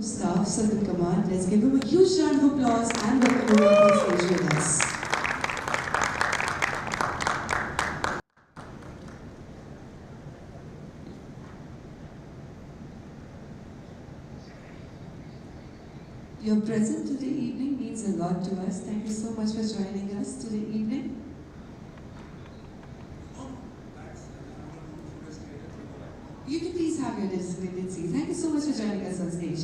Staffs of the command. Let's give him a huge round of applause and welcome him up on stage with us. Your presence today evening means a lot to us. Thank you so much for joining us today evening. You can please have your designated seats. Thank you so much for joining us on stage.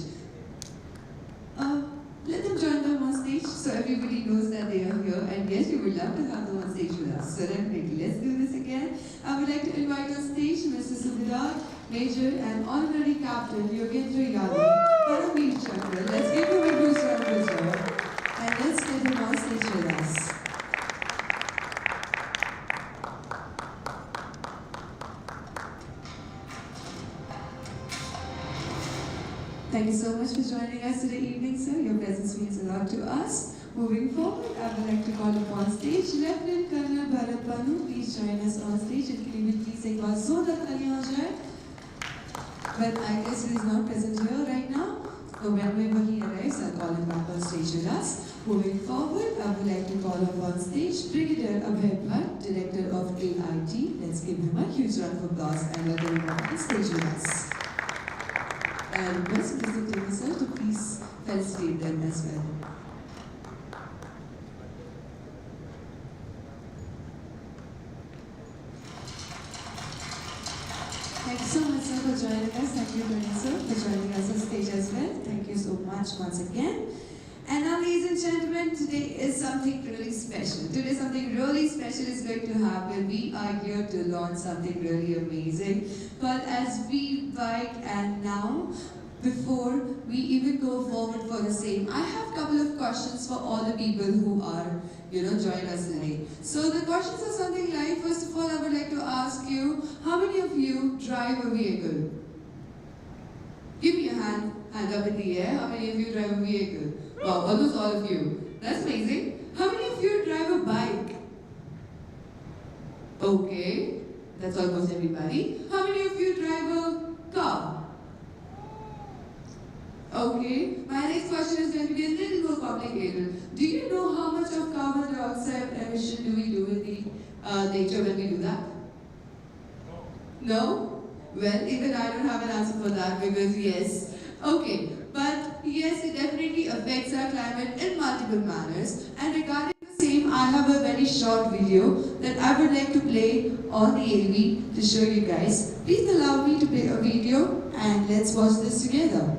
Let them join them on stage so everybody knows that they are here. And yes, we would love to have them on stage with us. So definitely, let's do this again. I would like to invite on stage Mr. Subedar, Major and Honorary Captain Yogendra Yadav, Paramveer Chakra. Let's give him a huge round of applause. And let's get him on stage with us. Thank you so much for joining us today evening, sir. Your presence means a lot to us. Moving forward, I would like to call upon stage Lieutenant Colonel Bharat Banu. Please join us on stage. If you will please एक बार जोरदार तालियां हो जाए. But I guess he is not present here right now. So whenever he arrives, I'll call him back on stage with us. Moving forward, I would like to call upon stage Brigadier Abhay Bhatt, Director of AIT. Let's give him a huge round of applause and welcome him on stage with us. And request Mr. Timmy sir to please felicitate them as well. Thank you so much sir for joining us. Thank you Tony sir for joining us on stage as well. Thank you so much once again. And now ladies and gentlemen, today is something really special. Today something really special is going to happen. We are here to launch something really amazing called as VIRBIKE. And now, before we even go forward for the same, I have a couple of questions for all the people who are, join us today. So the questions are something like, first of all, I would like to ask you, how many of you drive a vehicle? Give me a hand up in the air. How many of you drive a vehicle? Wow, almost all of you. That's amazing. How many of you drive a bike? Okay, that's almost everybody. How many of you drive a car? Okay, my next question is going to be a little more complicated. Do you know how much of carbon dioxide emission do we do in the nature when we do that? No? Well, even I don't have an answer for that because yes. Okay, but yes, it definitely affects our climate in multiple manners. And regarding the same, I have a very short video that I would like to play on the AV to show you guys. Please allow me to play a video and let's watch this together.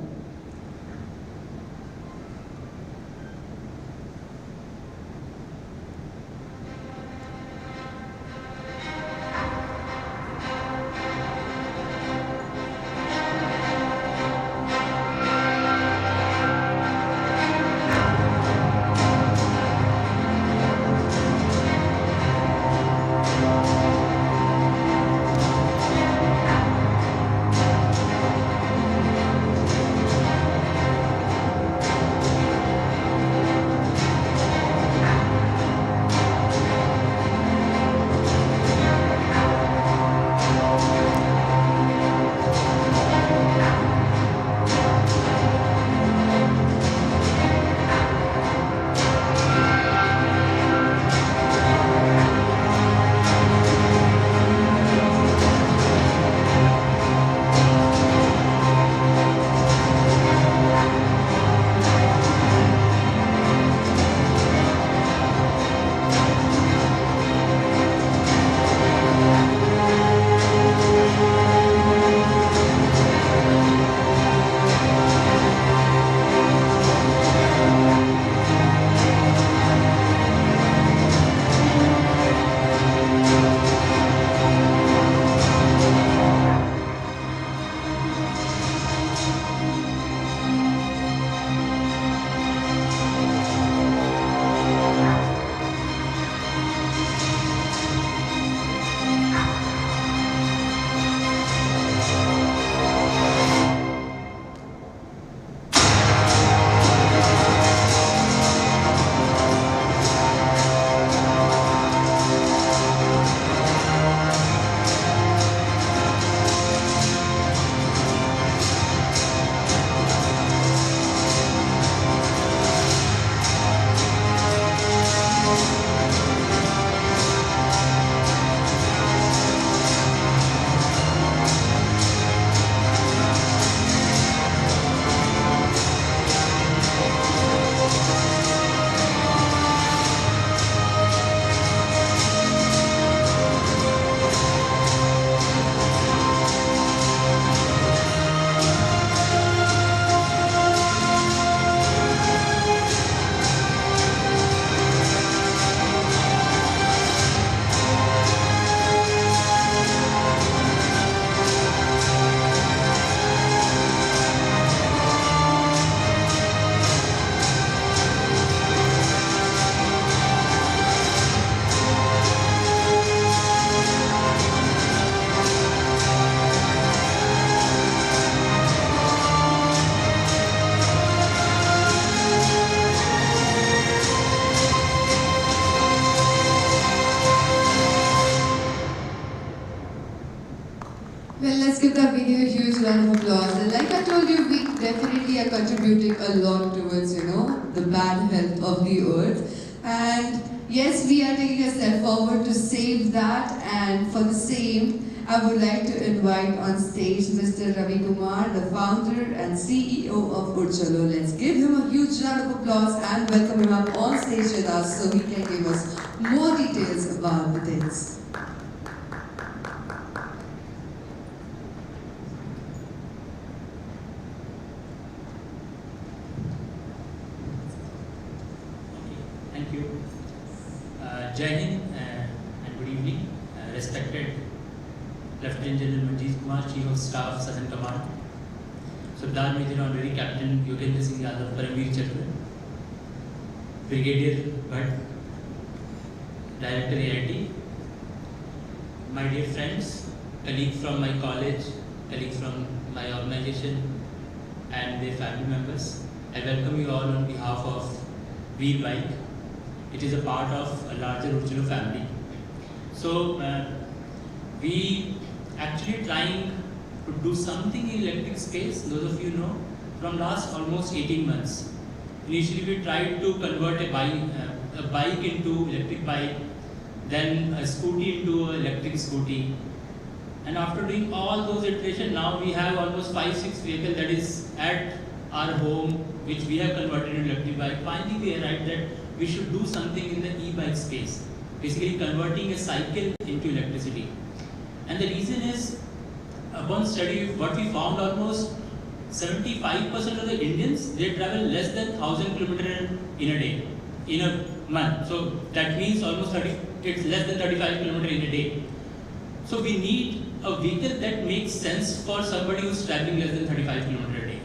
give that video a huge round of applause. And like I told you, we definitely are contributing a lot towards, the bad health of the earth. And yes, we are taking a step forward to save that. And for the same, I would like to invite on stage Mr. Ravi Kumar, the founder and CEO of udChalo. Let's give him a huge round of applause and welcome him up on stage with us so he can give us more details about the things. Thank you. Jai Hind and good evening. Respected Lieutenant General Manjeet Kumar, Chief of Staff, Southern Command, Sardar Major Honorary Captain Yogendra Singh Yadav, Paramveer Chakra, Brigadier Bhatt, Director AIT, my dear friends, colleagues from my college, colleagues from my organization, and their family members. I welcome you all on behalf of VIR Bike. It is a part of a larger udChalo family. So we actually trying to do something in electric space. Those of you know, from last almost 18 months. Initially we tried to convert a bike into electric bike, then a scooty into an electric scooty. And after doing all those iterations, now we have almost 5-6 vehicles that is at our home, which we have converted into electric bike. Finally we arrived that we should do something in the e-bike space, basically converting a cycle into electricity. And the reason is, upon study, what we found, almost 75% of the Indians, they travel less than 1,000 kilometers in a day, in a month. So that means almost it's less than 35 kilometers in a day. So we need a vehicle that makes sense for somebody who's traveling less than 35 kilometers a day.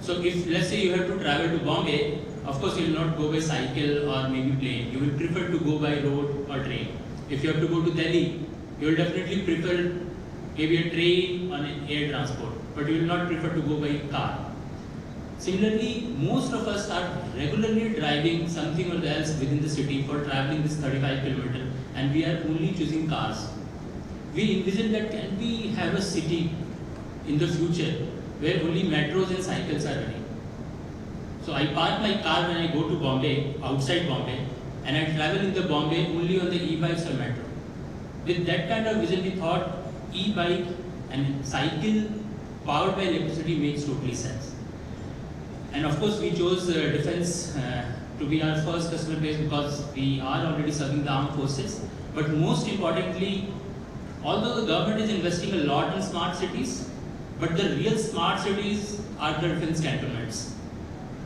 So if, let's say, you have to travel to Bombay, of course, you will not go by cycle or maybe plane. You will prefer to go by road or train. If you have to go to Delhi, you will definitely prefer maybe a train or an air transport, but you will not prefer to go by car. Similarly, most of us are regularly driving something or else within the city for traveling this 35 kilometers, and we are only choosing cars. We envision that can we have a city in the future where only metros and cycles are running. So I park my car when I go to Bombay, outside Bombay, and I travel in the Bombay only on the e-bikes or metro. With that kind of vision, we thought e-bike and cycle powered by electricity makes totally sense. And of course, we chose defense to be our first customer base because we are already serving the armed forces. But most importantly, although the government is investing a lot in smart cities, but the real smart cities are the defense cantonments.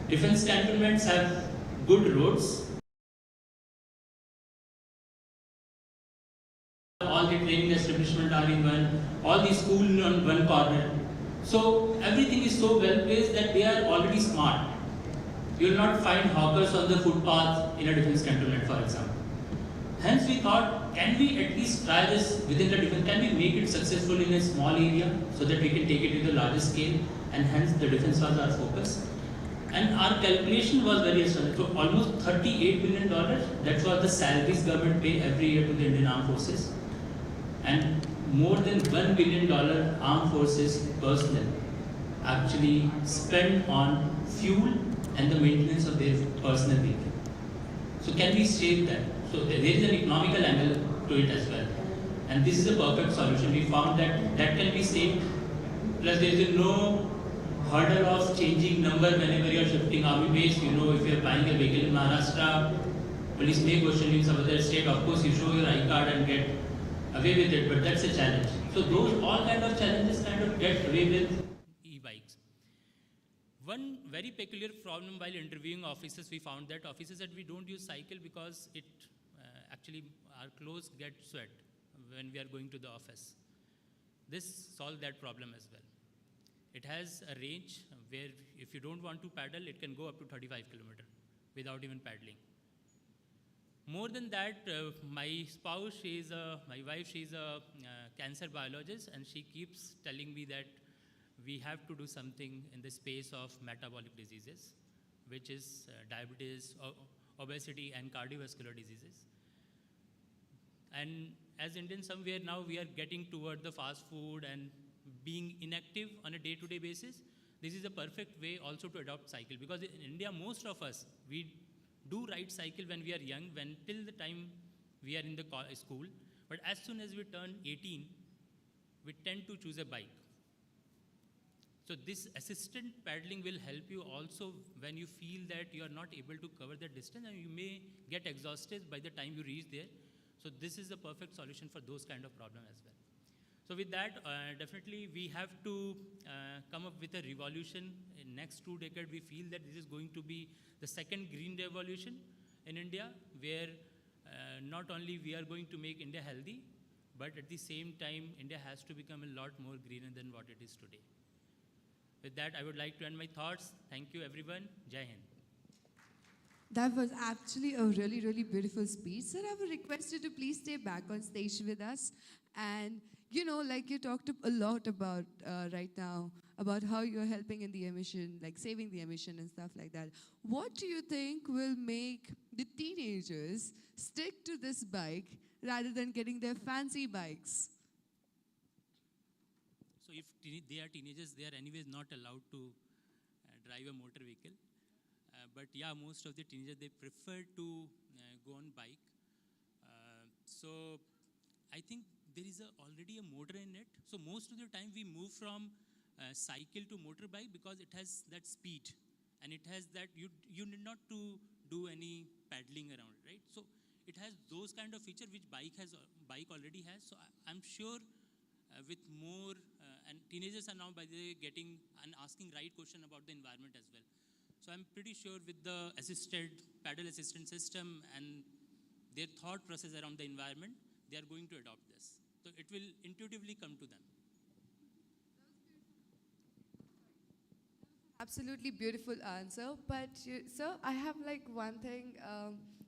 Defense cantonments have good roads. All the training establishments are in one, all the schools on one corner. So everything is so well placed that they are already smart. You will not find hawkers on the footpath in a defense cantonment, for example. Hence we thought, can we at least try this within the defense? Can we make it successful in a small area so that we can take it to the larger scale? And hence the defense was our focus. And our calculation was very astonishing. So almost $38 billion, that's what the salaries government pay every year to the Indian Armed Forces. And more than $1 billion armed forces personnel actually spend on fuel and the maintenance of their personal vehicle. So can we save that? So there is an economical angle to it as well. And this is a perfect solution. We found that that can be saved. Plus there is no hurdle of changing number whenever you are shifting army base. You know, if you are buying a vehicle in Maharashtra, police may question you in some other state. Of course, you show your I card and get away with it, but that's a challenge. So those all kind of challenges kind of get away with e-bikes. One very peculiar problem while interviewing officers, we found that officers said we don't use cycle because it actually our clothes get sweat when we are going to the office. This solved that problem as well. It has a range where if you don't want to paddle, it can go up to 35 kilometers without even paddling. More than that, my spouse, my wife, she's a cancer biologist, and she keeps telling me that we have to do something in the space of metabolic diseases, which is diabetes, obesity, and cardiovascular diseases. And as Indians, somewhere now we are getting toward the fast food and being inactive on a day-to-day basis. This is a perfect way also to adopt cycle, because in India, most of us, we do ride cycle when we are young, when till the time we are in the school. But as soon as we turn 18, we tend to choose a bike. So this assistant paddling will help you also when you feel that you are not able to cover the distance and you may get exhausted by the time you reach there. So this is the perfect solution for those kind of problem as well. So with that, definitely we have to come up with a revolution. In next 2 decades, we feel that this is going to be the second green revolution in India, where not only we are going to make India healthy, but at the same time, India has to become a lot more greener than what it is today. With that, I would like to end my thoughts. Thank you, everyone. Jai Hind. That was actually a really, really beautiful speech. Sir, I would request you to please stay back on stage with us. And, you know, like you talked a lot about right now, about how you're helping in the emission, like saving the emission and stuff like that. What do you think will make the teenagers stick to this bike rather than getting their fancy bikes? So if they are teenagers, they are anyways not allowed to drive a motor vehicle. But yeah, most of the teenagers, they prefer to go on bike. So I think there is already a motor in it. So most of the time we move from cycle to motorbike because it has that speed. And it has that, you need not to do any paddling around, right? So it has those kind of feature which bike already has. So I'm sure with more, and teenagers are now by the way getting and asking right question about the environment as well. So I'm pretty sure with the paddle assistant system and their thought process around the environment, they are going to adopt this. So it will intuitively come to them. Absolutely beautiful answer. But sir, I have like one thing,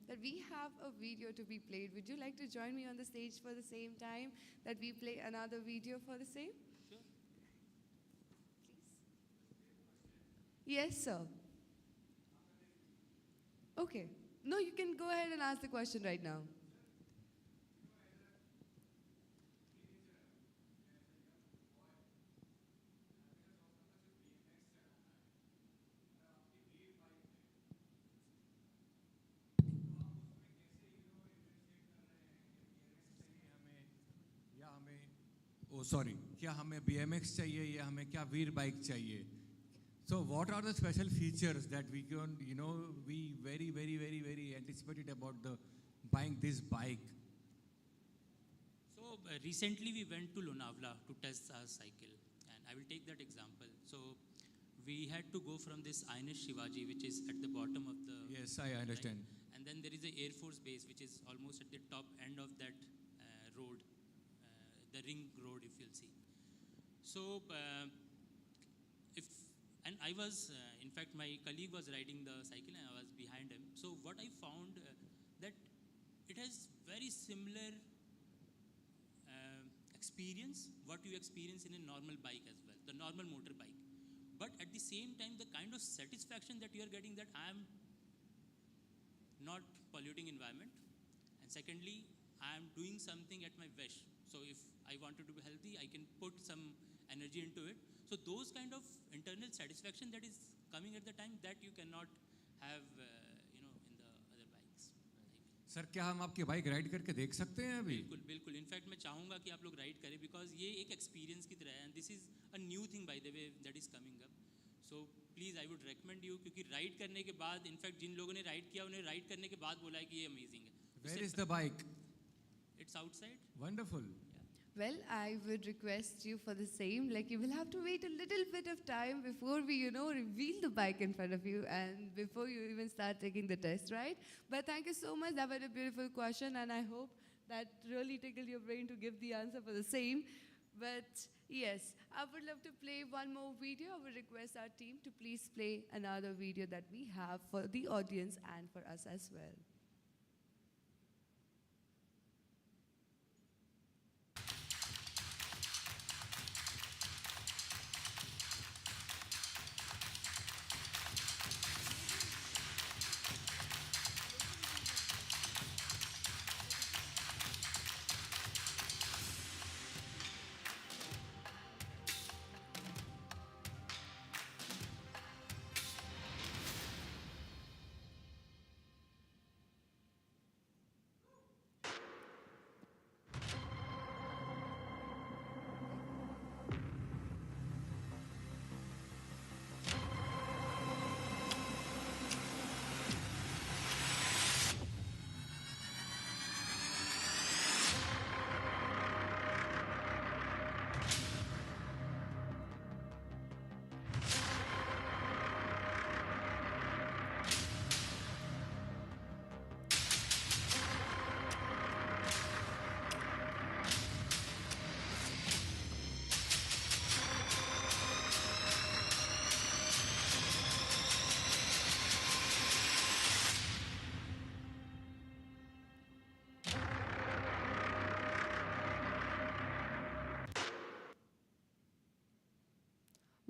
that we have a video to be played. Would you like to join me on the stage for the same time that we play another video for the same? Sure. Please. Yes, sir. Okay. No, you can go ahead and ask the question right now. या हमें sorry क्या हमें BMX चाहिए या हमें क्या वीर bike चाहिए so what are the special features that we can we very anticipated about the buying this bike? So recently we went to Lonavala to test our cycle, and I will take that example. So we had to go from this INS Shivaji, which is at the bottom of the Yes, I understand. Right? And then there is a Air Force base, which is almost at the top end of that road, the ring road, if you'll see. So and I was, in fact, my colleague was riding the cycle and I was behind him. So what I found that it has very similar experience, what you experience in a normal bike as well, the normal motorbike. But at the same time, the kind of satisfaction that you are getting, that I am not polluting environment. And secondly, I am doing something at my wish. So if I wanted to be healthy, I can put some energy into it. So those kind of internal satisfaction that is coming at the time that you cannot have, in the other bikes. Sir क्या हम आपकी bike ride करके देख सकते हैं अभी? बिल्कुल बिल्कुल. इनफैक्ट मैं चाहूँगा कि आप लोग राइड करें, बिकॉज ये एक एक्सपीरियंस की तरह है, and this is a new thing by the way that is coming up. So please I would recommend you, क्योंकि राइड करने के बाद, इनफैक्ट जिन लोगों ने राइड किया उन्हें राइड करने के बाद बोला है कि ये अमेजिंग है. Where is the bike? It's outside. Wonderful. Well, I would request you for the same. Like, you will have to wait a little bit of time before we, reveal the bike in front of you and before you even start taking the test, right? But thank you so much. That was a beautiful question, and I hope that really tickled your brain to give the answer for the same. But yes, I would love to play one more video. I would request our team to please play another video that we have for the audience and for us as well.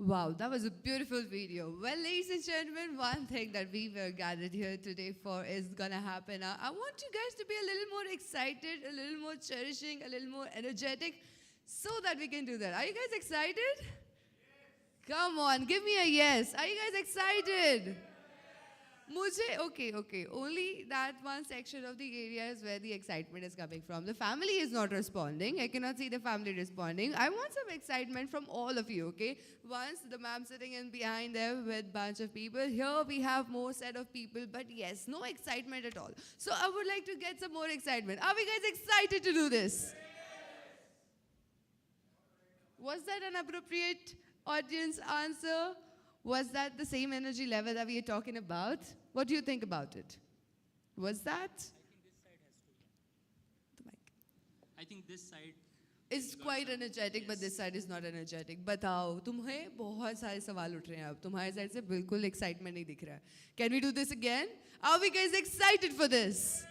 Wow, that was a beautiful video. Well, ladies and gentlemen, one thing that we were gathered here today for is gonna happen. I want you guys to be a little more excited, a little more cherishing, a little more energetic, so that we can do that. Are you guys excited? Yes. Come on, give me a yes. Are you guys excited? Okay. Only that one section of the area is where the excitement is coming from. The family is not responding. I cannot see the family responding. I want some excitement from all of you, okay? Once the ma'am sitting in behind there with bunch of people. Here we have more set of people, but yes, no excitement at all. So I would like to get some more excitement. Are we guys excited to do this? Was that an appropriate audience answer? Was that the same energy level that we are talking about? What do you think about it? Was that? I think this side has to be. The mic. I think this side It's quite energetic, but this side is not energetic. बताओ, तुम्हें बहुत सारे सवाल उठ रहे हैं अब. तुम्हारे side से बिल्कुल excitement नहीं दिख रहा है. Can we do this again? Are we guys excited for this?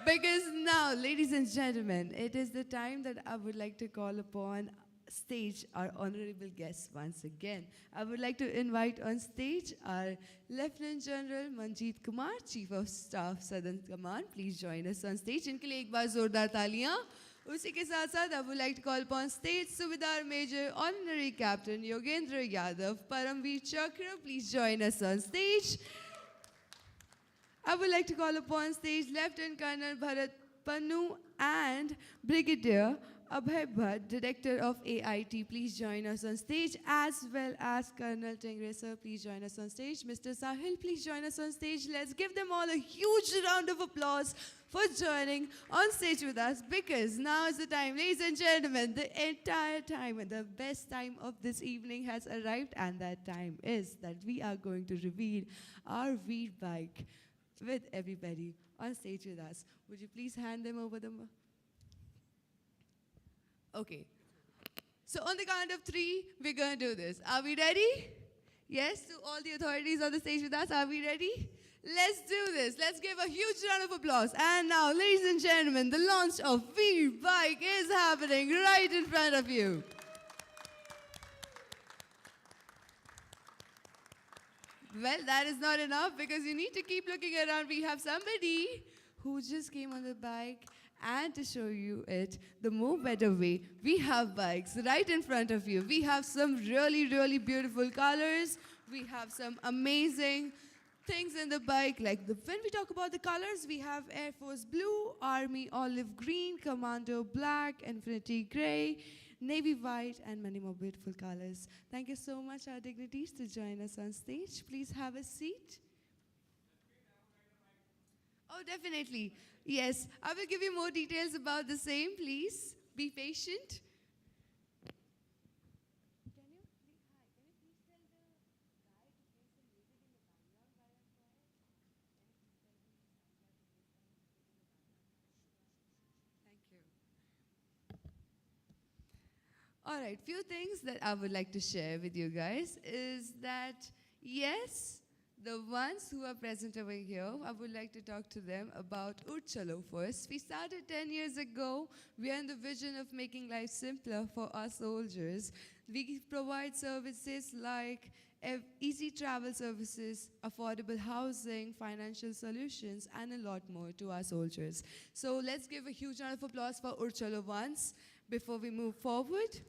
Because now, ladies and gentlemen, it is the time that I would like to call upon stage our honorable guests once again. I would like to invite on stage our Lieutenant General Manjeet Kumar, Chief of Staff Southern Command. Please join us on stage. इनके लिए एक बार जोरदार तालियां. उसी के साथ साथ I would like to call upon stage Subedar Major Honorary Captain Yogendra Yadav, Paramveer Chakra. Please join us on stage. I would like to call upon stage Lieutenant Colonel Bharat Pannu and Brigadier Abhay Bhatt, Director of AIT, please join us on stage, as well as Colonel Tingre, sir, please join us on stage. Mr. Sahil, please join us on stage. Let's give them all a huge round of applause for joining on stage with us, because now is the time, ladies and gentlemen, the entire time and the best time of this evening has arrived, and that time is that we are going to reveal our VIR bike with everybody on stage with us. Would you please hand them over the... Okay. So on the count of 3, we're going to do this. Are we ready? Yes, to all the authorities on the stage with us, are we ready? Let's do this. Let's give a huge round of applause. And now, ladies and gentlemen, the launch of VIR Bike is happening right in front of you. Well, that is not enough, because you need to keep looking around. We have somebody who just came on the bike, and to show you it the more better way, we have bikes right in front of you. We have some really, really beautiful colors. We have some amazing things in the bike. Like when we talk about the colors, we have Air Force Blue, Army Olive Green, Commando Black, Infinity Gray, Navy White, and many more beautiful colors. Thank you so much, our dignitaries, to join us on stage. Please have a seat. Oh, definitely. Yes, I will give you more details about the same, please. Be patient. Can you please tell the guy to play some music in the background while I'm quiet? Thank you. All right, few things that I would like to share with you guys is that, yes, the ones who are present over here, I would like to talk to them about udChalo first. We started 10 years ago. We are in the vision of making life simpler for our soldiers. We provide services like easy travel services, affordable housing, financial solutions, and a lot more to our soldiers. So let's give a huge round of applause for udChalo once before we move forward.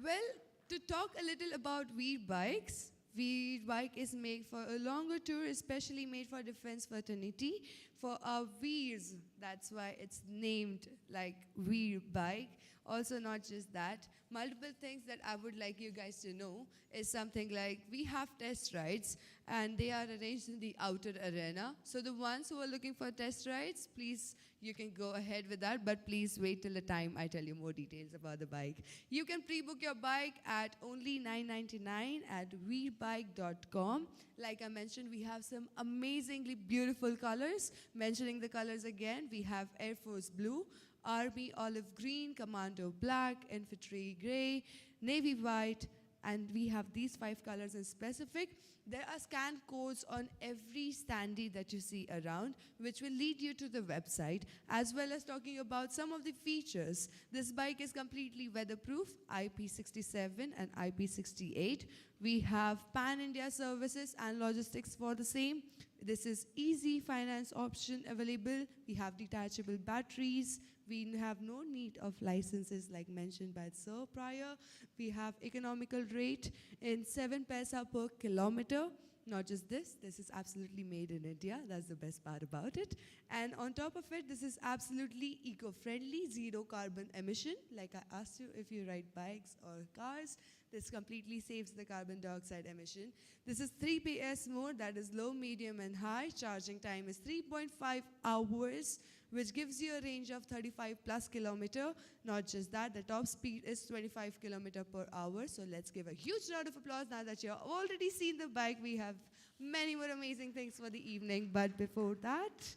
Well, to talk a little about VIR bikes, VIR bike is made for a longer tour, especially made for defense fraternity, for our VIRs. That's why it's named like VIR bike. Also, not just that, multiple things that I would like you guys to know is something like we have test rides, and they are arranged in the outer arena. So the ones who are looking for test rides, please, you can go ahead with that, but please wait till the time I tell you more details about the bike. You can pre-book your bike at only $9.99 at VIRBIKE.com. Like I mentioned, we have some amazingly beautiful colors. Mentioning the colors again, we have Air Force Blue, Army Olive Green, Commando Black, Infantry Gray, Navy White, and we have these 5 colors in specific. There are scan codes on every standee that you see around, which will lead you to the website, as well as talking about some of the features. This bike is completely weatherproof, IP67 and IP68. We have pan-India services and logistics for the same. This is easy finance option available. We have detachable batteries. We have no need of licenses like mentioned by Sir prior. We have economical rate in 7 paisa per kilometer. Not just this is absolutely made in India. That's the best part about it. And on top of it, this is absolutely eco-friendly, zero carbon emission. Like I asked you, if you ride bikes or cars, this completely saves the carbon dioxide emission. This is 3 PS mode, that is low, medium, and high. Charging time is 3.5 hours, which gives you a range of 35 plus kilometer. Not just that, the top speed is 25 kilometer per hour. So let's give a huge round of applause now that you've already seen the bike. We have many more amazing things for the evening. But before that,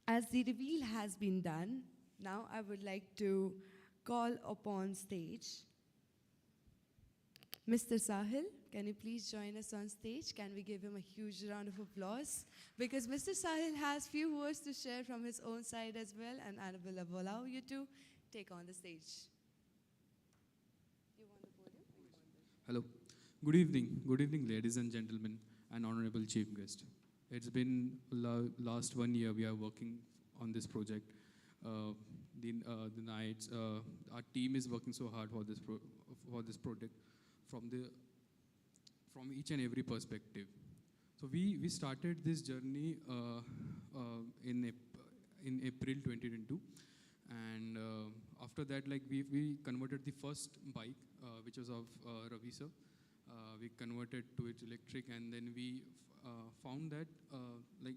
as the reveal has been done, now I would like to call upon stage Mr. Sahil. Can you please join us on stage? Can we give him a huge round of applause? Because Mr. Sahil has few words to share from his own side as well, and I will allow you to take on the stage. You want the podium? Hello. Good evening, ladies and gentlemen, and honorable chief guest. It's been last 1 year we are working on this project. The nights, our team is working so hard for this project from each and every perspective. So we started this journey in April 2022, and after that, like we converted the first bike, which was of Ravi sir. We converted to it electric, and then we found that like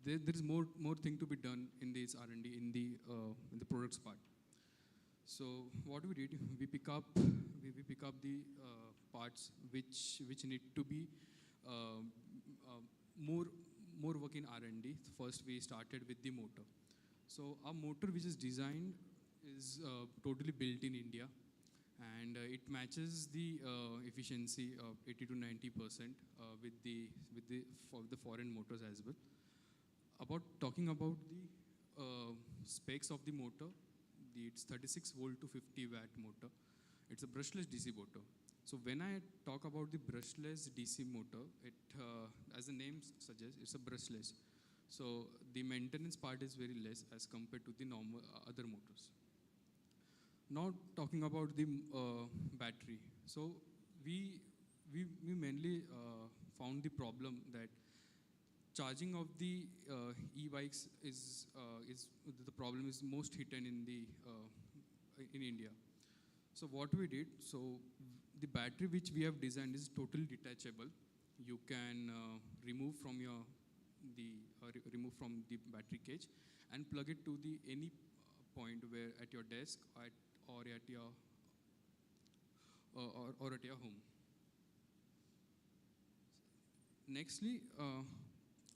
there is more thing to be done in this R&D in the products part. So what we did, we pick up the parts which need to be more work in R&D. First, we started with the motor. So our motor, which is designed, is totally built in India, and it matches the efficiency of 80 to 90% with the foreign motors as well. Talking about the specs of the motor, it's 36 volt to 50 watt motor. It's a brushless DC motor. So when I talk about the brushless DC motor, it as the name suggests, it's a brushless. So the maintenance part is very less as compared to the normal other motors. Now talking about the battery. So we mainly found the problem that charging of the e-bikes is the problem is most hidden in India. So what we did, so the battery which we have designed is totally detachable. You can remove from the battery cage and plug it to the any point where at your desk or at your home. Nextly,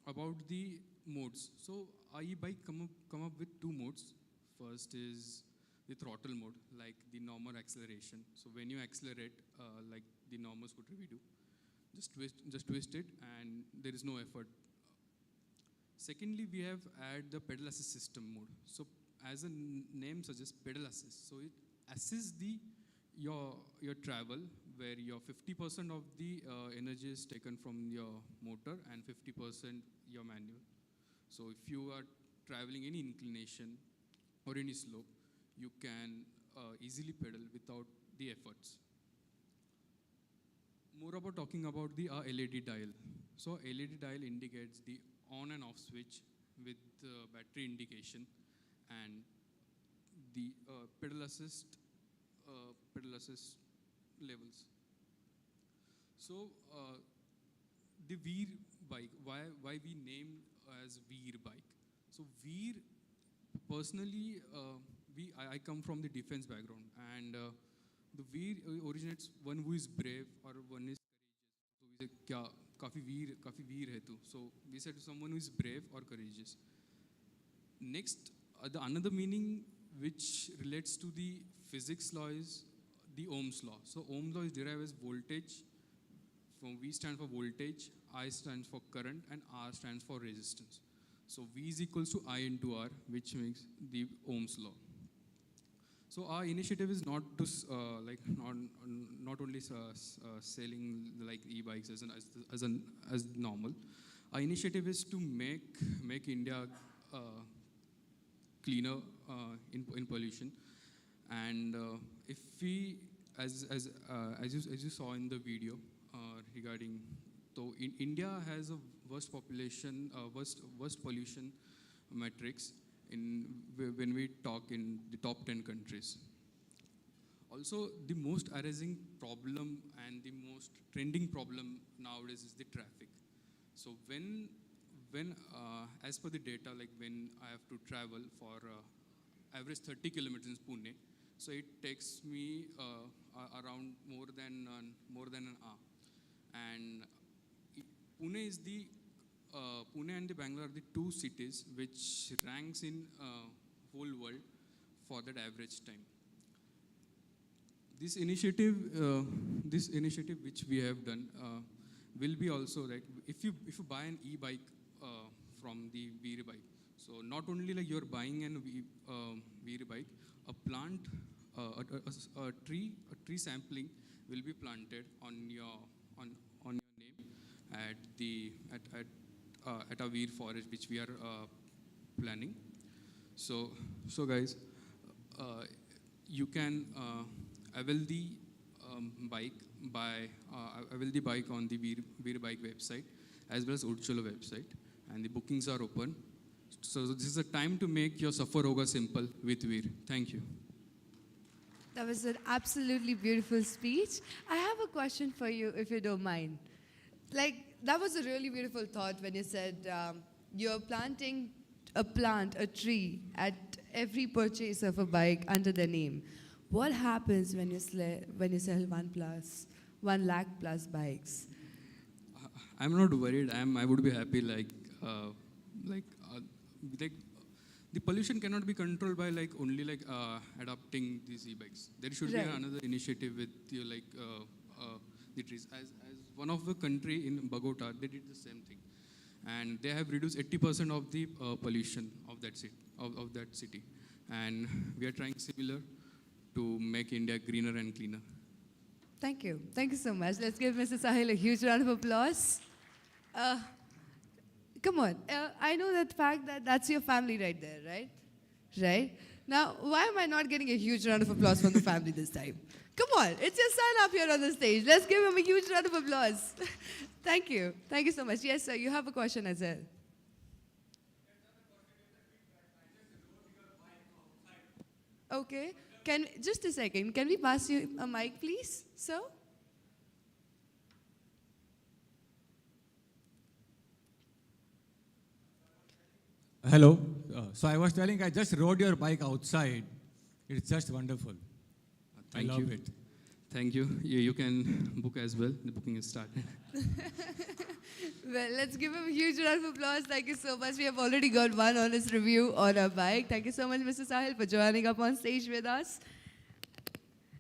about the modes. So our e-bike come up with 2 modes. First is the throttle mode, like the normal acceleration. So when you accelerate, like the normal scooter we do, just twist it, and there is no effort. Secondly, we have added the pedal assist system mode. So as the name suggests, pedal assist. So it assists your travel, where your 50% of the energy is taken from your motor and 50% your manual. So if you are traveling any inclination or any slope, you can easily pedal without the efforts. More about talking about the LED dial. So LED dial indicates the on and off switch with battery indication, and the pedal assist levels. So the VIR bike, why we name as VIR bike? So VIR, personally, I come from the defense background, and the VIR originates one who is brave or one is courageous. So we say, "Kya काफी वीर है तू." So we said someone who is brave or courageous. Next, the another meaning which relates to the physics law is the Ohm's law. So Ohm's law is derived as voltage, V stands for voltage, I stands for current, and R stands for resistance. So V is equals to I into R, which makes the Ohm's law. So our initiative is not to not only selling like e-bikes as normal. Our initiative is to make India cleaner in pollution, and if we as you saw in the video regarding, so India has a worst population, worst pollution metrics when we talk in the top 10 countries. Also, the most arising problem and the most trending problem nowadays is the traffic. So when as per the data, like when I have to travel for average 30 kilometers in Pune, so it takes me around more than an hour. And Pune is the Pune and the Bangalore are the two cities which ranks in whole world for that average time. This initiative which we have done will be also like, if you buy an e-bike from the VIRBIKE, so not only like you're buying an VIRBIKE, a plant, a tree sampling will be planted on your name at a VIR forest which we are planning. So guys, you can avail the bike on the VIRBIKE website as well as udChalo website, and the bookings are open. So this is a time to make your Safar Hoga simple with VIR. Thank you. That was an absolutely beautiful speech. I have a question for you, if you don't mind. Like, that was a really beautiful thought when you said you're planting a tree at every purchase of a bike under the name. What happens when you sell 1 lakh plus bikes? I'm not worried. I would be happy. The pollution cannot be controlled by only adopting these e-bikes. There should be another initiative with the trees. As one of the country in Bogota, they did the same thing, and they have reduced 80% of the pollution of that city. And we are trying similar to make India greener and cleaner. Thank you. Thank you so much. Let's give Mr. Sahil a huge round of applause. Come on. I know that fact that that's your family right there, right? Right? Now, why am I not getting a huge round of applause from the family this time? Come on. It's your son up here on the stage. Let's give him a huge round of applause. Thank you. Thank you so much. Yes, sir. You have a question as well. Okay. Just a second. Can we pass you a mic, please, sir? Hello. So I was telling, I just rode your bike outside. It's just wonderful. Thank I you. love it. Thank you. You can book as well. The booking is started. Well, let's give him a huge round of applause. Thank you so much. We have already got one honest review on our bike. Thank you so much, Mr. Sahil, for joining up on stage with us.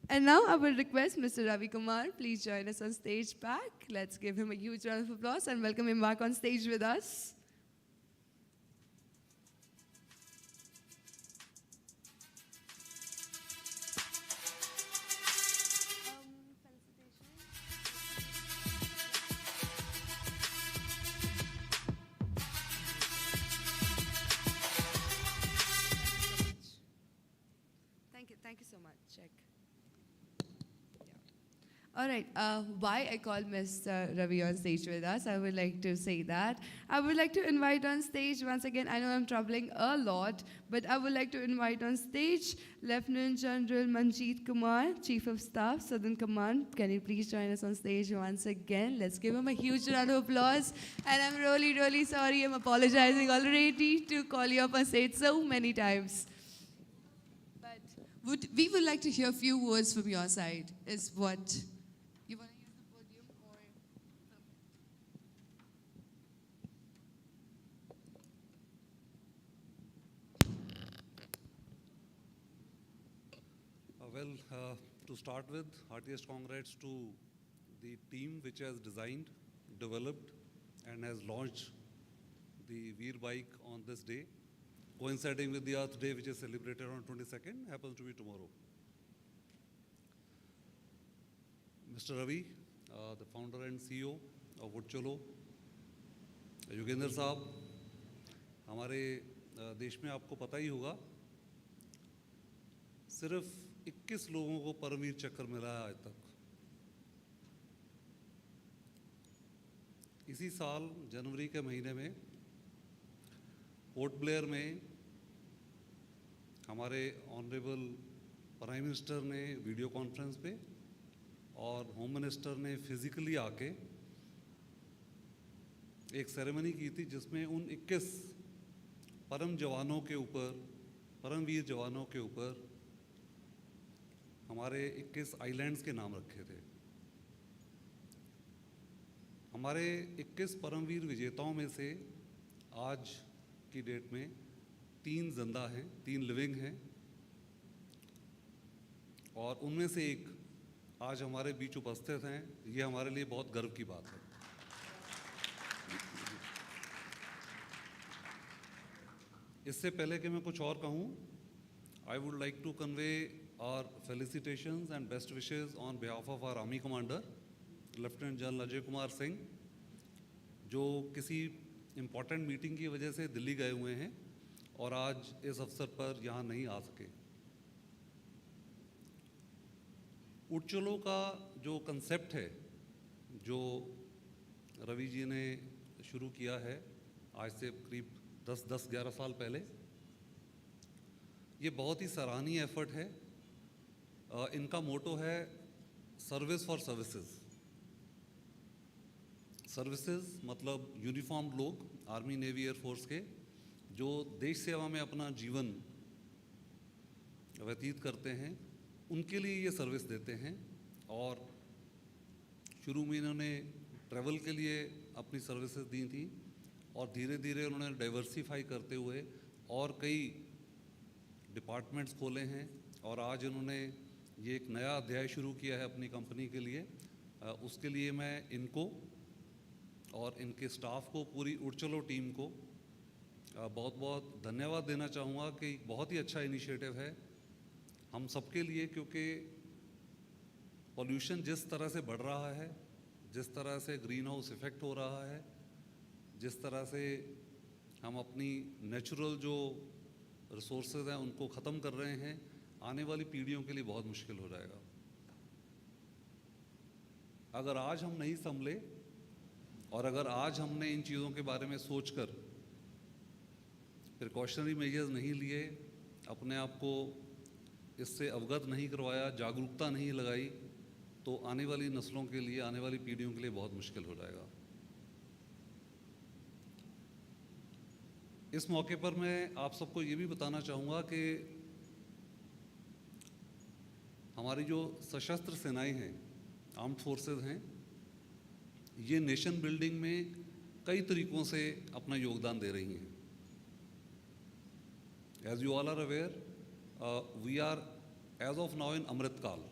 And now I will request Mr. Ravi Kumar, please join us on stage back. Let's give him a huge round of applause and welcome him back on stage with us. Thank you so much. Check. Yeah. All right. Why I called Mr. Ravi on stage with us, I would like to say that. I would like to invite on stage, once again, I know I'm troubling a lot, but I would like to invite on stage Lieutenant General Manjeet Kumar, Chief of Staff, Southern Command. Can you please join us on stage once again? Let's give him a huge round of applause. And I'm really, really sorry. I'm apologizing already to call you up on stage so many times. We would like to hear a few words from your side. Is what you want to use the podium or? To start with, heartiest congrats to the team which has designed, developed, and has launched the VIR bike on this day, coinciding with the Earth Day, which is celebrated on 22nd, happens to be tomorrow. Mr. Ravi, the founder and CEO of udChalo, Yogendra साहब, हमारे देश में आपको पता ही होगा सिर्फ 21 लोगों को परमवीर चक्र मिला है आज तक। इसी साल जनवरी के महीने में पोर्ट ब्लेयर में हमारे ऑनरेबल प्राइम मिनिस्टर ने वीडियो कॉन्फ्रेंस पे और होम मिनिस्टर ने फिजिकली आके एक सेरेमनी की थी जिसमें उन 21 परमवीर जवानों के ऊपर हमारे 21 आइलैंड्स के नाम रखे थे। हमारे 21 परमवीर विजेताओं में से आज की डेट में 3 जिंदा हैं, 3 लिविंग हैं, और उनमें से एक आज हमारे बीच उपस्थित हैं। ये हमारे लिए बहुत गर्व की बात है। इससे पहले कि मैं कुछ और कहूँ, I would like to convey our felicitations and best wishes on behalf of our army commander lieutenant general Ajay Kumar Singh, जो किसी इम्पॉर्टेंट मीटिंग की वजह से दिल्ली गए हुए हैं और आज इस अवसर पर यहाँ नहीं आ सके। udChalo का जो कंसेप्ट है, जो रवि जी ने शुरू किया है आज से करीब 10-11 साल पहले, ये बहुत ही सराहनीय एफर्ट है। इनका मोटो है सर्विस फॉर सर्विसेज। सर्विसेज मतलब यूनिफॉर्म्ड लोग, आर्मी, नेवी, एयरफोर्स के, जो देश सेवा में अपना जीवन व्यतीत करते हैं, उनके लिए ये सर्विस देते हैं। और शुरू में इन्होंने ट्रैवल के लिए अपनी सर्विसेज दी थी और धीरे धीरे उन्होंने डाइवर्सिफाई करते हुए और कई डिपार्टमेंट्स खोले हैं और आज उन्होंने ये एक नया अध्याय शुरू किया है अपनी कंपनी के लिए। उसके लिए मैं इनको और इनके स्टाफ को, पूरी udChalo टीम को बहुत बहुत धन्यवाद देना चाहूँगा कि बहुत ही अच्छा इनिशिएटिव है हम सबके लिए, क्योंकि पॉल्यूशन जिस तरह से बढ़ रहा है, जिस तरह से ग्रीन हाउस इफ़ेक्ट हो रहा है, जिस तरह से हम अपनी नेचुरल जो रिसोर्सेज हैं उनको ख़त्म कर रहे हैं, आने वाली पीढ़ियों के लिए बहुत मुश्किल हो जाएगा। अगर आज हम नहीं संभले और अगर आज हमने इन चीज़ों के बारे में सोचकर प्रिकॉशनरी मेजर्स नहीं लिए, अपने आप को इससे अवगत नहीं करवाया, जागरूकता नहीं लगाई, तो आने वाली नस्लों के लिए, आने वाली पीढ़ियों के लिए बहुत मुश्किल हो जाएगा। इस मौके पर मैं आप सबको ये भी बताना चाहूँगा कि हमारी जो सशस्त्र सेनाएं हैं, आर्म्ड फोर्सेस हैं, ये नेशन बिल्डिंग में कई तरीक़ों से अपना योगदान दे रही हैं। As you all are aware, we are as of now in Amritkaal.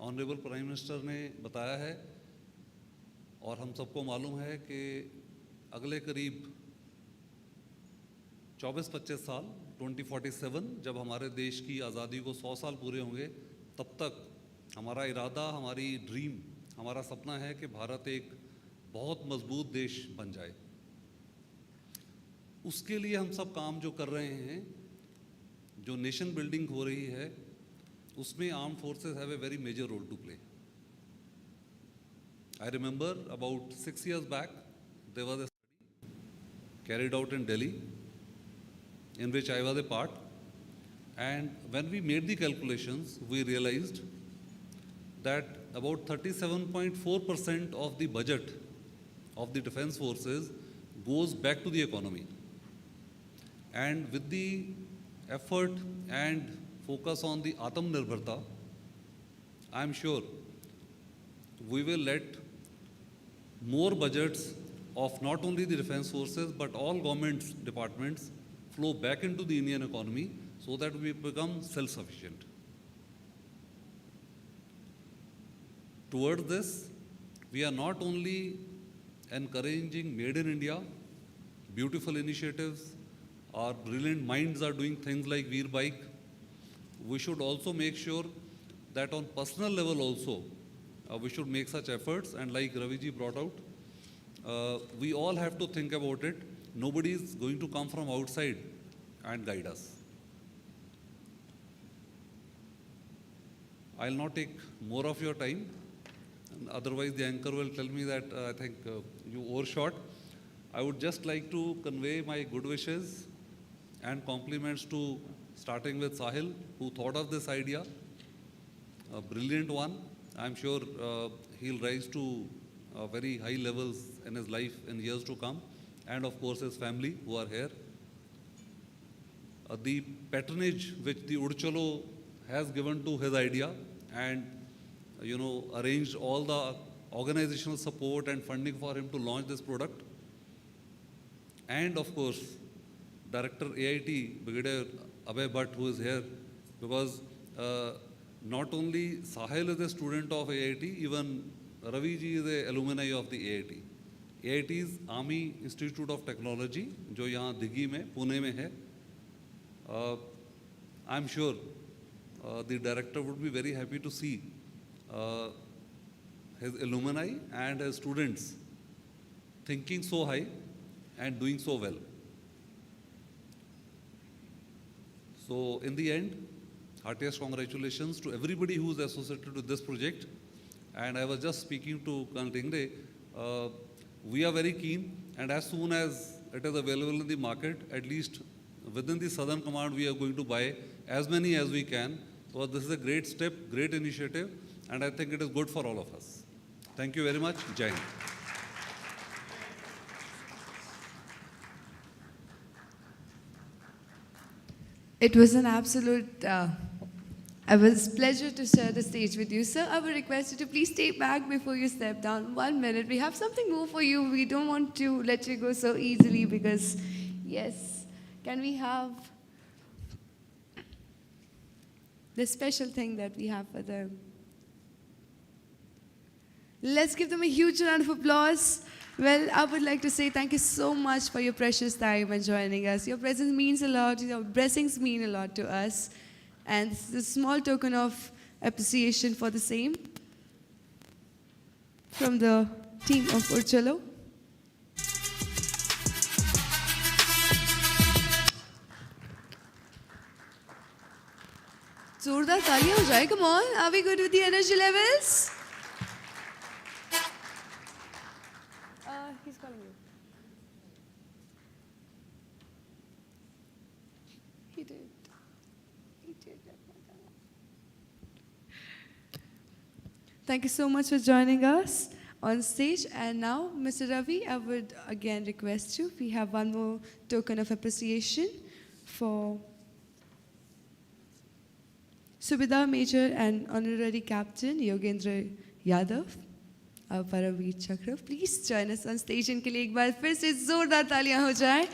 Honourable prime minister ने बताया है और हम सबको मालूम है कि अगले करीब 24-25 साल, 2047, जब हमारे देश की आज़ादी को 100 साल पूरे होंगे, तब तक हमारा इरादा, हमारी ड्रीम, हमारा सपना है कि भारत एक बहुत मजबूत देश बन जाए। उसके लिए हम सब काम जो कर रहे हैं, जो नेशन बिल्डिंग हो रही है, उसमें armed forces have a very major role to play. I remember about 6 years back, there was a study carried out in Delhi in which I was a part, and when we made the calculations, we realized that about 37.4% of the budget of the defense forces goes back to the economy. And with the effort and focus on the Atmanirbharta, I am sure we will let more budgets of not only the defense forces but all government departments flow back into the Indian economy so that we become self-sufficient. towards this, we are not only encouraging made in India, beautiful initiatives, our brilliant minds are doing things like VIR Bike. We should also make sure that on personal level also, we should make such efforts, and like Raviji brought out, we all have to think about it. Nobody is going to come from outside and guide us. I'll not take more of your time. Otherwise, the anchor will tell me that I think you overshot. I would just like to convey my good wishes and compliments to, starting with Sahil, who thought of this idea. A brilliant one. I'm sure he'll rise to very high levels in his life in years to come. And of course, his family who are here. The patronage which the udChalo has given to his idea, and arranged all the organizational support and funding for him to launch this product. And of course, Director AIT, Brigadier Abhay Bhatt, who is here, because not only Sahil is a student of AIT, even Ravi ji is an alumni of the AIT. AIT is Army Institute of Technology, जो यहाँ दिघी में, पुणे में है. I'm sure the director would be very happy to see his alumni and his students thinking so high and doing so well. So in the end, heartiest congratulations to everybody who is associated with this project. And I was just speaking to Colonel Tingre, we are very keen, and as soon as it is available in the market, at least within the Southern Command, we are going to buy as many as we can. So this is a great step, great initiative, and I think it is good for all of us. Thank you very much. Jai Hind. It was an absolute, it was a pleasure to share the stage with you. Sir, I would request you to please stay back before you step down. 1 minute. We have something more for you. We don't want to let you go so easily because, yes, can we have the special thing that we have for them? Let's give them a huge round of applause. Well, I would like to say thank you so much for your precious time and joining us. Your presence means a lot. Your blessings mean a lot to us. And this is a small token of appreciation for the same from the team of udChalo. जोरदार तालियां हो जाए. Come on, are we good with the energy levels? He's calling you. He did. Thank you so much for joining us on stage. And now, Mr. Ravi, I would again request you. We have one more token of appreciation for Subedar Major and Honorary Captain Yogendra Yadav, our Paramveer Chakra. Please join us on stage. इनके लिए एक बार फिर से जोरदार तालियां हो जाएं,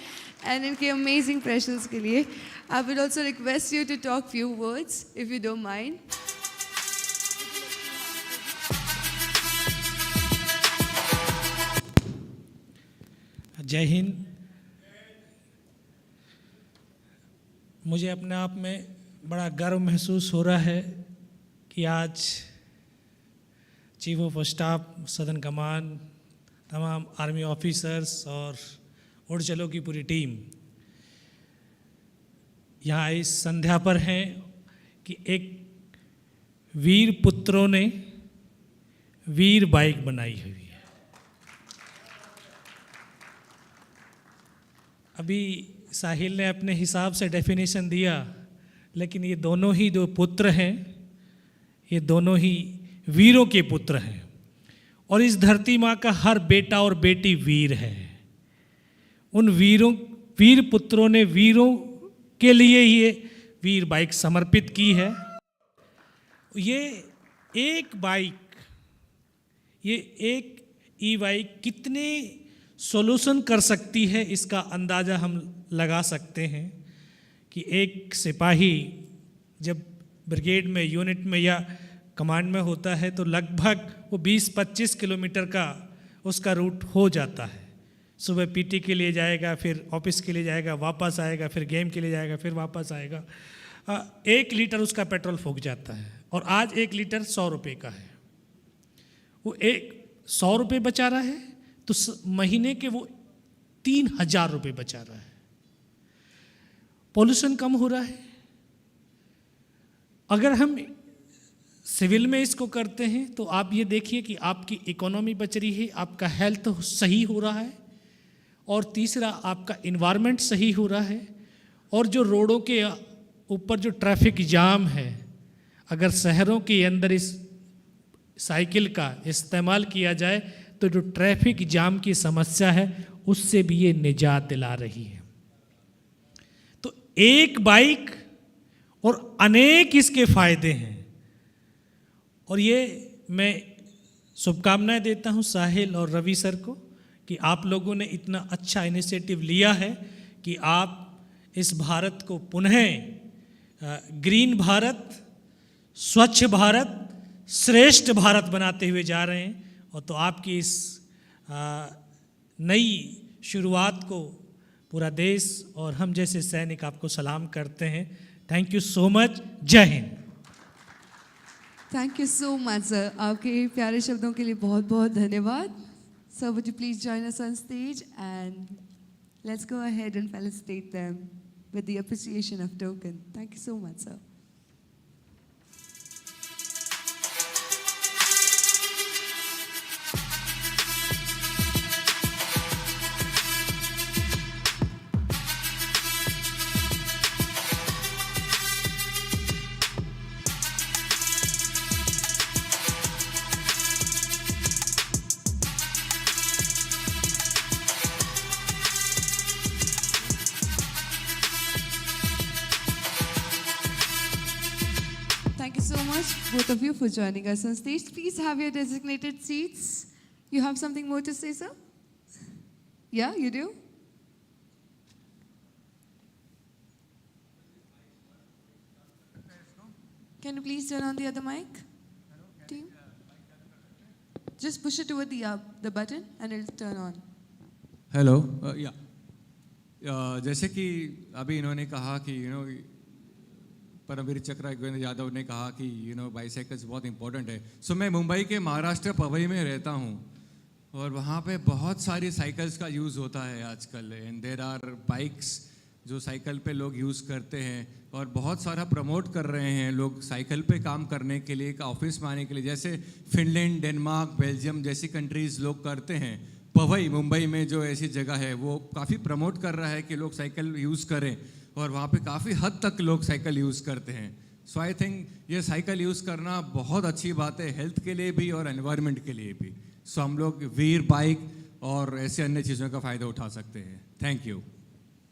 and इनके amazing presence के लिए. I would also request you to talk few words, if you don't mind. जय हिंद. मुझे अपने आप में बड़ा गर्व महसूस हो रहा है कि आज chief of staff, southern command, तमाम आर्मी ऑफिसर्स और udChalo की पूरी टीम यहाँ इस संध्या पर हैं कि एक वीर पुत्रों ने वीर बाइक बनाई हुई है. अभी साहिल ने अपने हिसाब से डेफिनेशन दिया, लेकिन ये दोनों ही जो पुत्र हैं, ये दोनों ही वीरों के पुत्र हैं. और इस धरती माँ का हर बेटा और बेटी वीर है. उन वीर पुत्रों ने वीरों के लिए ये वीर बाइक समर्पित की है. ये एक बाइक, ये एक ई बाइक कितने सॉल्यूशन कर सकती है, इसका अंदाज़ा हम लगा सकते हैं कि एक सिपाही जब ब्रिगेड में, यूनिट में या कमांड में होता है तो लगभग वो 20-25 किलोमीटर का उसका रूट हो जाता है। सुबह पीटी के लिए जाएगा, फिर ऑफिस के लिए जाएगा, वापस आएगा, फिर गेम के लिए जाएगा, फिर वापस आएगा। 1 लीटर उसका पेट्रोल फूक जाता है और आज 1 लीटर 100 रुपये का है। वो 100 रुपये बचा रहा है तो महीने के वो 3000 रुपये बचा रहा है। पॉल्यूशन कम हो रहा है। अगर हम सिविल में इसको करते हैं तो आप ये देखिए कि आपकी इकोनॉमी बच रही है, आपका हेल्थ सही हो रहा है, और तीसरा आपका इन्वायरमेंट सही हो रहा है। और जो रोडों के ऊपर जो ट्रैफिक जाम है, अगर शहरों के अंदर इस साइकिल का इस्तेमाल किया जाए तो जो ट्रैफिक जाम की समस्या है उससे भी ये निजात दिला रही है। तो एक बाइक और अनेक इसके फायदे हैं। और ये मैं शुभकामनाएं देता हूं साहिल और रवि सर को कि आप लोगों ने इतना अच्छा इनिशिएटिव लिया है कि आप इस भारत को पुनः ग्रीन भारत, स्वच्छ भारत, श्रेष्ठ भारत बनाते हुए जा रहे हैं। और तो आपकी इस नई शुरुआत को पूरा देश और हम जैसे सैनिक आपको सलाम करते हैं। Thank you so much. जय हिंद। Thank you so much sir, आपके प्यारे शब्दों के लिए बहुत बहुत धन्यवाद। Sir would you please join us on stage and let's go ahead and felicitate them with the appreciation of token. Thank you so much sir. Thank you so much, both of you, for joining us on stage. Please have your designated seats. You have something more to say, sir? Yeah, you do? Can you please turn on the other mic? Team? Just push it toward the button and it'll turn on. Hello या जैसे कि अभी इन्होंने कहा कि परमवीर चक्र यादव ने कहा कि बाईसाइकिल्स बहुत इंपॉर्टेंट है। सो मैं मुंबई के महाराष्ट्र पवई में रहता हूँ और वहाँ पे बहुत सारी साइकिल्स का यूज़ होता है आजकल। एंड देर आर बाइक्स जो साइकिल पे लोग यूज़ करते हैं और बहुत सारा प्रमोट कर रहे हैं लोग साइकिल पे काम करने के लिए, ऑफिस में आने के लिए। जैसे फिनलैंड, डेनमार्क, बेल्जियम जैसी कंट्रीज़ लोग करते हैं। पवई मुंबई में जो ऐसी जगह है वो काफ़ी प्रमोट कर रहा है कि लोग साइकिल यूज़ करें और वहाँ पे काफ़ी हद तक लोग साइकिल यूज़ करते हैं। सो आई थिंक ये साइकिल यूज़ करना बहुत अच्छी बात है, हेल्थ के लिए भी और एनवायरनमेंट के लिए भी। सो हम लोग वीर बाइक और ऐसे अन्य चीज़ों का फ़ायदा उठा सकते हैं। Thank you.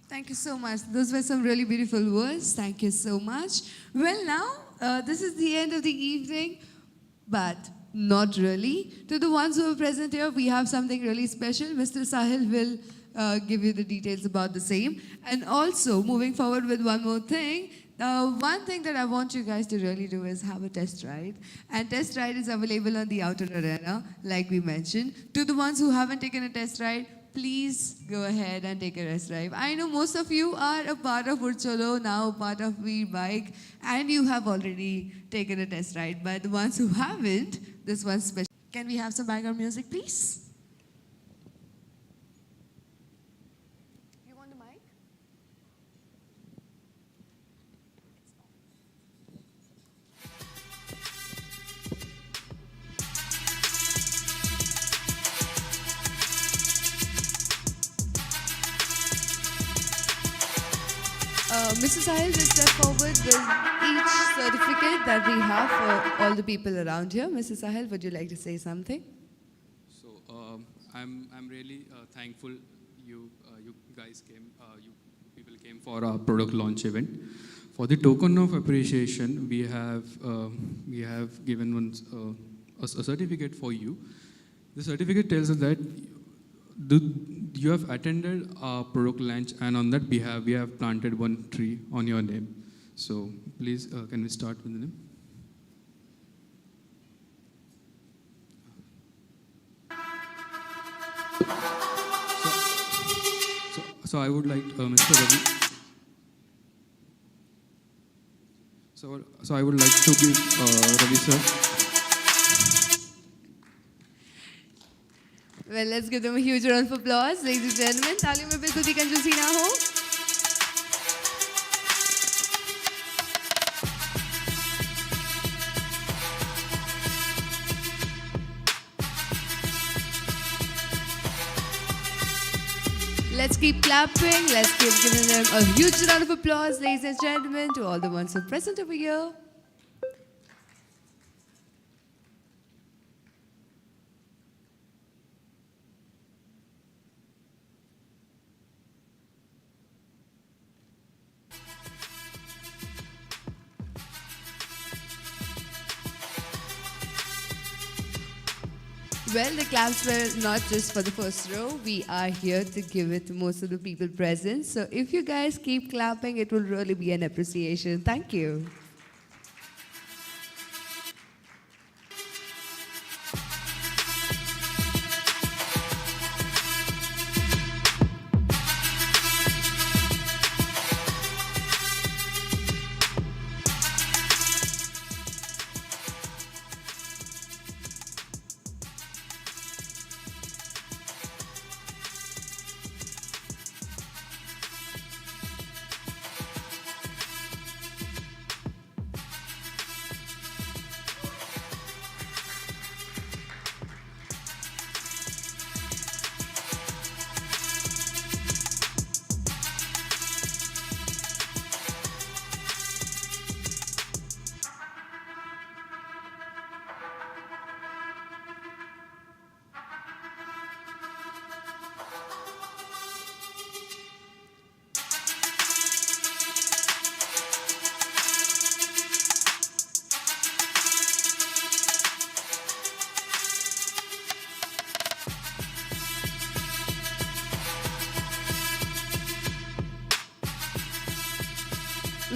Thank you so much. Those were some really beautiful words. Thank you so much. Well, now this is the end of the evening, but not really. To the ones who are present here, we have something really special. Mr. Sahil will give you the details about the same. And also, moving forward with one more thing, one thing that I want you guys to really do is have a test ride. And test ride is available on the outer arena, like we mentioned. To the ones who haven't taken a test ride, please go ahead and take a test drive. I know most of you are a part of udChalo, now part of VIR Bike, and you have already taken a test ride. But the ones who haven't, this one's special. Can we have some background music, please? You want the mic? Mr. Sahil will step forward with each certificate that we have for all the people around here. Mr. Sahil, would you like to say something? So I'm really thankful you guys came, you people came for our product launch event. For the token of appreciation, we have given a certificate for you. The certificate tells us that you have attended our product launch, and on that behalf, we have planted one tree on your name. So please, can we start with the name? So I would like Mr. Ravi. So I would like to give Ravi sir. Well, let's give them a huge round of applause, ladies and gentlemen. तालियों में बिल्कुल भी कंजूसी ना हो. Let's keep clapping. Let's keep giving them a huge round of applause, ladies and gentlemen, to all the ones who are present over here. Well, the claps were not just for the first row. We are here to give it to most of the people present. So if you guys keep clapping, it will really be an appreciation. Thank you.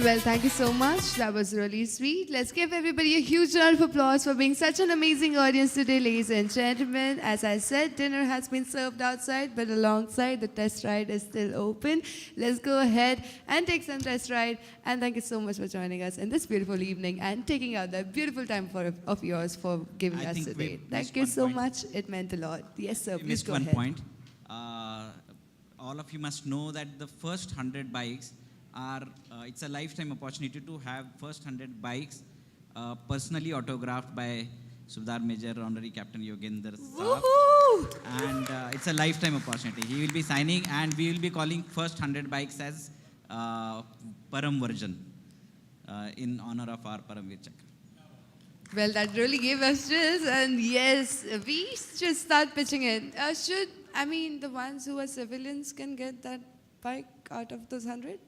Well, thank you so much. That was really sweet. Let's give everybody a huge round of applause for being such an amazing audience today, ladies and gentlemen. As I said, dinner has been served outside, but alongside, the test ride is still open. Let's go ahead and take some test ride. And thank you so much for joining us in this beautiful evening and taking out that beautiful time of yours for giving us today. Thank you so much. It meant a lot. Yes, sir. Please go ahead. Point. All of you must know that the first 100 bikes are, it's a lifetime opportunity to have first 100 bikes personally autographed by Subhadar Major, Honorary Captain Yogendra Saab. And it's a lifetime opportunity. He will be signing and we will be calling first 100 bikes as Param version in honor of our Paramveer Chakra. Well, that really gave us chills, and yes, we should start pitching in. The ones who are civilians can get that bike out of those 100?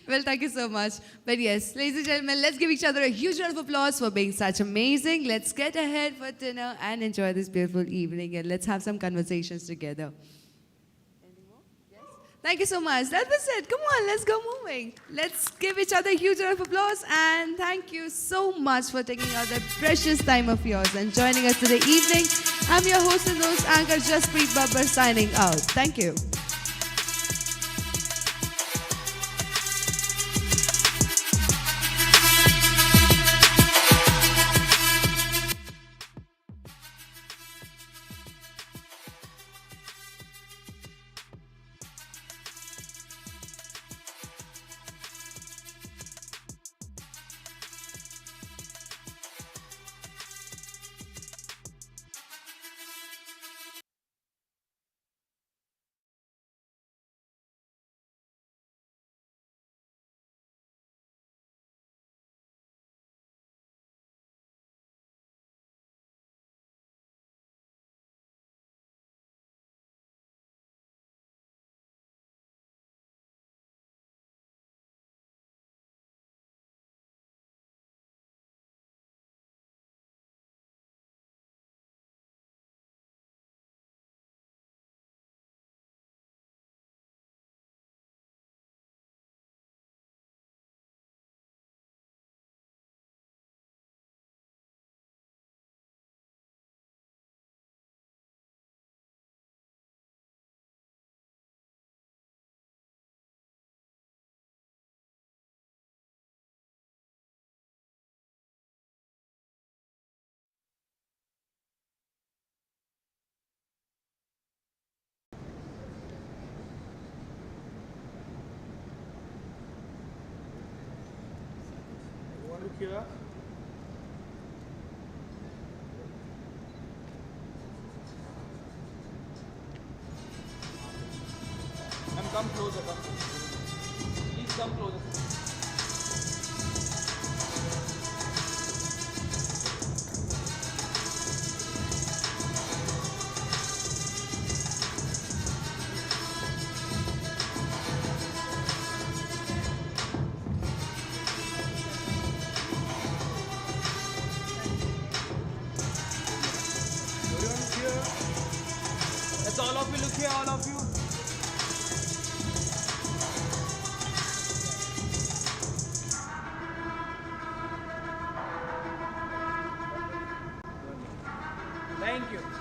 Well, thank you so much. But yes, ladies and gentlemen, let's give each other a huge round of applause for being such amazing. Let's get ahead for dinner and enjoy this beautiful evening, and let's have some conversations together. Anything more? Yes? Thank you so much. That was it. Come on, let's go moving. Let's give each other a huge round of applause, and thank you so much for taking out the precious time of yours and joining us today evening. I'm your host and host, Anchor Jaspreet Babbar, signing out. Thank you. here. And come closer, come closer. Please come closer. Everyone here. Let's all of you look here, all of you. Thank you.